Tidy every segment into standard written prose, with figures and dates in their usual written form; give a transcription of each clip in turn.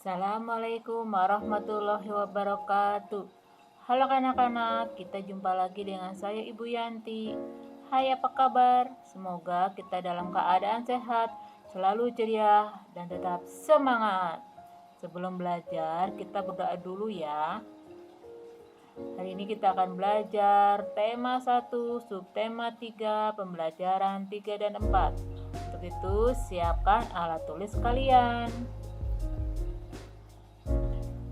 Assalamualaikum warahmatullahi wabarakatuh. Halo anak-anak, kita jumpa lagi dengan saya Ibu Yanti. Hai, apa kabar? Semoga kita dalam keadaan sehat, selalu ceria, dan tetap semangat. Sebelum belajar, kita berdoa dulu ya. Hari ini kita akan belajar tema 1, subtema 3, pembelajaran 3 dan 4. Untuk itu, siapkan alat tulis kalian.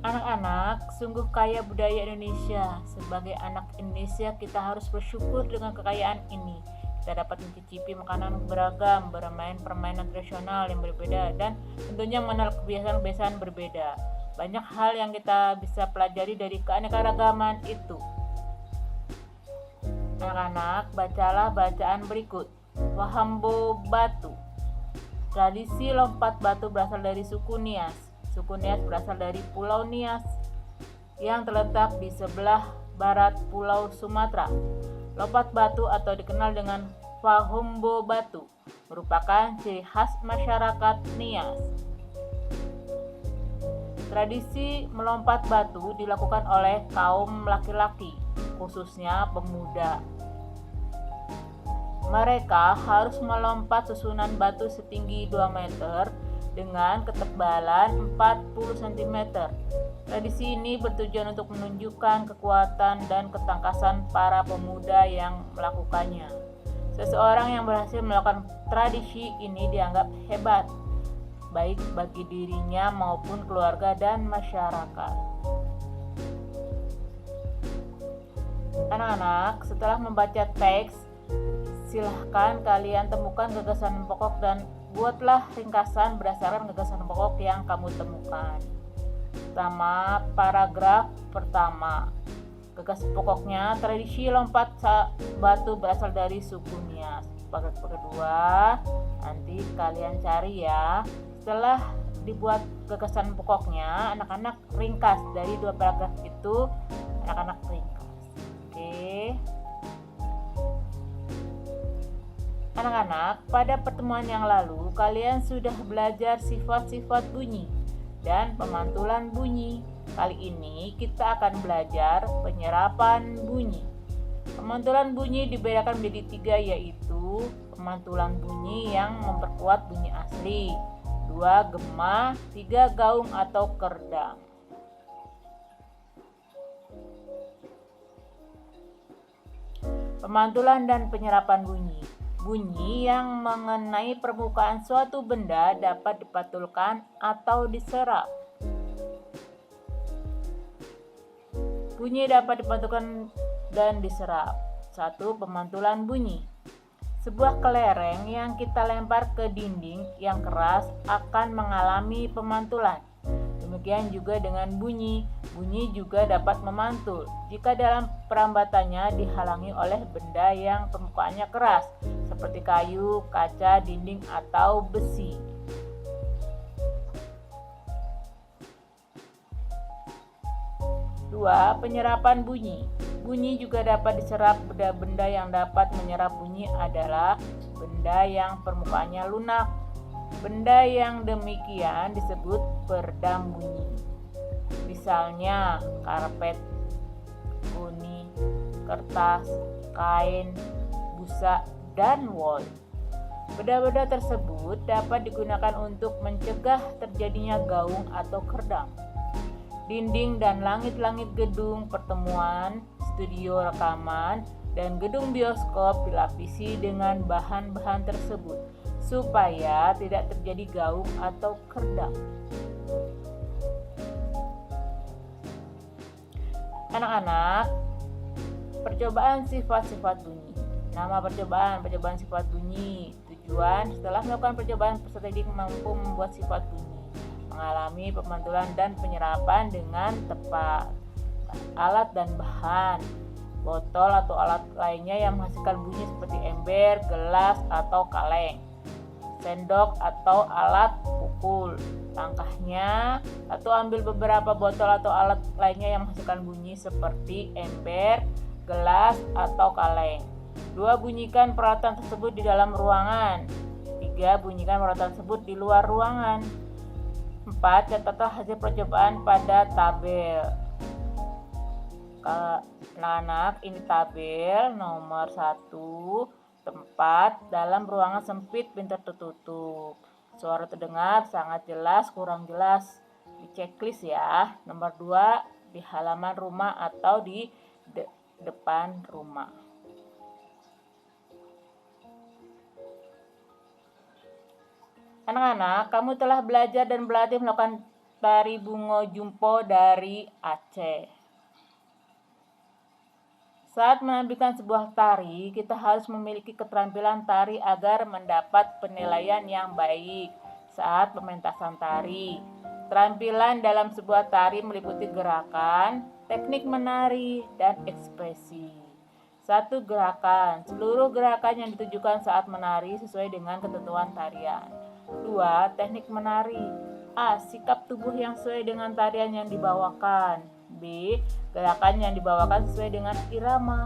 Anak-anak, sungguh kaya budaya Indonesia. Sebagai anak Indonesia, kita harus bersyukur dengan kekayaan ini. Kita dapat mencicipi makanan beragam, bermain permainan tradisional yang berbeda, dan tentunya mengenal kebiasaan-kebiasaan berbeda. Banyak hal yang kita bisa pelajari dari keanekaragaman itu. Anak-anak, bacalah bacaan berikut. Wahambo Batu. Tradisi lompat batu berasal dari suku Nias. Suku Nias berasal dari Pulau Nias yang terletak di sebelah barat Pulau Sumatera. Lompat batu atau dikenal dengan Wahombo Batu merupakan ciri khas masyarakat Nias. Tradisi melompat batu dilakukan oleh kaum laki-laki, khususnya pemuda. Mereka harus melompat susunan batu setinggi 2 meter dengan ketebalan 40 cm. Tradisi ini bertujuan untuk menunjukkan kekuatan dan ketangkasan para pemuda yang melakukannya. Seseorang yang berhasil melakukan tradisi ini dianggap hebat, baik bagi dirinya maupun keluarga dan masyarakat. Anak-anak, setelah membaca teks, silahkan kalian temukan gagasan pokok dan buatlah ringkasan berdasarkan gagasan pokok yang kamu temukan. Pertama, paragraf pertama. Gagasan pokoknya, tradisi lompat batu berasal dari suku Nias. Paragraf kedua, nanti kalian cari ya. Setelah dibuat gagasan pokoknya, anak-anak ringkas dari 2 paragraf itu, anak-anak ringkas. Oke. Anak-anak, pada pertemuan yang lalu kalian sudah belajar sifat-sifat bunyi dan pemantulan bunyi. Kali ini kita akan belajar penyerapan bunyi. Pemantulan bunyi dibedakan menjadi 3, yaitu pemantulan bunyi yang memperkuat bunyi asli, 2 gema, 3 gaung atau kerdang. Pemantulan dan penyerapan bunyi. Bunyi yang mengenai permukaan suatu benda dapat dipantulkan atau diserap. Bunyi dapat dipantulkan dan diserap. 1. Pemantulan bunyi. Sebuah kelereng yang kita lempar ke dinding yang keras akan mengalami pemantulan. Demikian juga dengan bunyi. Bunyi juga dapat memantul jika dalam perambatannya dihalangi oleh benda yang permukaannya keras, seperti kayu, kaca, dinding, atau besi. Dua, penyerapan bunyi. Bunyi juga dapat diserap. Benda-benda yang dapat menyerap bunyi adalah benda yang permukaannya lunak. Benda yang demikian disebut peredam bunyi. Misalnya karpet, kuning, kertas, kain, busa, dan wol. Benda-benda tersebut dapat digunakan untuk mencegah terjadinya gaung atau kerdang. Dinding dan langit-langit gedung pertemuan, studio rekaman, dan gedung bioskop dilapisi dengan bahan-bahan tersebut supaya tidak terjadi gaung atau kerdang. Anak-anak, percobaan sifat-sifat bunyi. Nama percobaan sifat bunyi. Tujuan, setelah melakukan percobaan, peserta didik mampu membuat sifat bunyi, mengalami pemantulan dan penyerapan dengan tepat. Alat dan bahan, botol atau alat lainnya yang menghasilkan bunyi seperti ember, gelas, atau kaleng. Sendok atau alat pukul. Langkahnya, 1. Ambil beberapa botol atau alat lainnya yang menghasilkan bunyi seperti ember, gelas, atau kaleng. 2. Bunyikan peralatan tersebut di dalam ruangan. 3. Bunyikan peralatan tersebut di luar ruangan. 4. Catatlah hasil percobaan pada tabel. Anak-anak, ini tabel nomor 1, tempat dalam ruangan sempit, pintu tertutup. Suara terdengar sangat jelas, kurang jelas. Di checklist ya. Nomor 2, di halaman rumah atau di depan rumah. Anak-anak, kamu telah belajar dan berlatih melakukan tari bungo jumpo dari Aceh. Saat menampilkan sebuah tari, kita harus memiliki keterampilan tari agar mendapat penilaian yang baik saat pementasan tari. Keterampilan dalam sebuah tari meliputi gerakan, teknik menari, dan ekspresi. 1. Gerakan. Seluruh gerakan yang ditujukan saat menari sesuai dengan ketentuan tarian. 2. Teknik menari. A. Sikap tubuh yang sesuai dengan tarian yang dibawakan. B. Gerakan yang dibawakan sesuai dengan irama.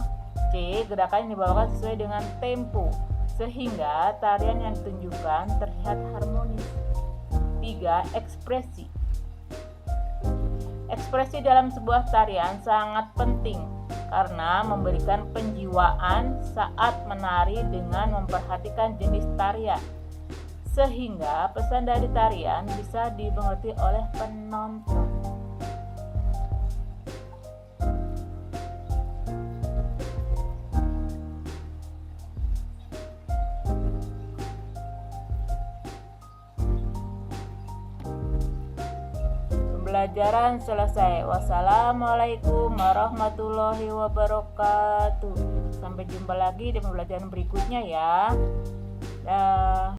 C. Gerakan yang dibawakan sesuai dengan tempo, sehingga tarian yang ditunjukkan terlihat harmonis. 3. Ekspresi. Ekspresi dalam sebuah tarian sangat penting karena memberikan penjiwaan saat menari dengan memperhatikan jenis tarian, sehingga pesan dari tarian bisa dimengerti oleh penonton. Pembelajaran selesai. Wassalamualaikum warahmatullahi wabarakatuh. Sampai jumpa lagi di pembelajaran berikutnya ya.